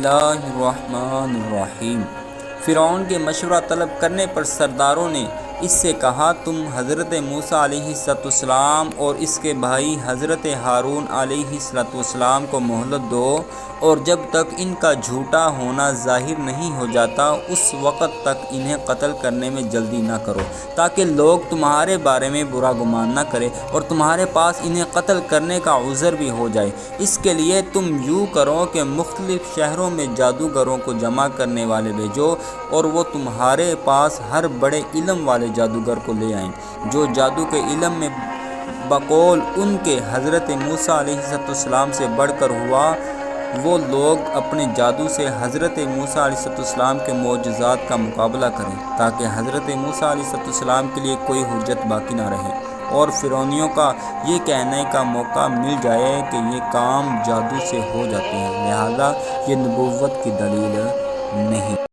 اللہ الرحمن الرحیم۔ فرعون کے مشورہ طلب کرنے پر سرداروں نے اس سے کہا، تم حضرت موسیٰ علیہ السلام اور اس کے بھائی حضرت ہارون علیہ السلام کو مہلت دو، اور جب تک ان کا جھوٹا ہونا ظاہر نہیں ہو جاتا اس وقت تک انہیں قتل کرنے میں جلدی نہ کرو، تاکہ لوگ تمہارے بارے میں برا گمان نہ کریں اور تمہارے پاس انہیں قتل کرنے کا عذر بھی ہو جائے۔ اس کے لیے تم یوں کرو کہ مختلف شہروں میں جادوگروں کو جمع کرنے والے بھیجو، اور وہ تمہارے پاس ہر بڑے علم والے جادوگر کو لے آئیں، جو جادو کے علم میں بقول ان کے حضرت موسیٰ علیہ السلام سے بڑھ کر ہوا۔ وہ لوگ اپنے جادو سے حضرت موسیٰ علیہ السلام کے معجزات کا مقابلہ کریں، تاکہ حضرت موسیٰ علیہ السلام کے لیے کوئی حجت باقی نہ رہے، اور فرعونیوں کا یہ کہنے کا موقع مل جائے کہ یہ کام جادو سے ہو جاتے ہیں، لہذا یہ نبوت کی دلیل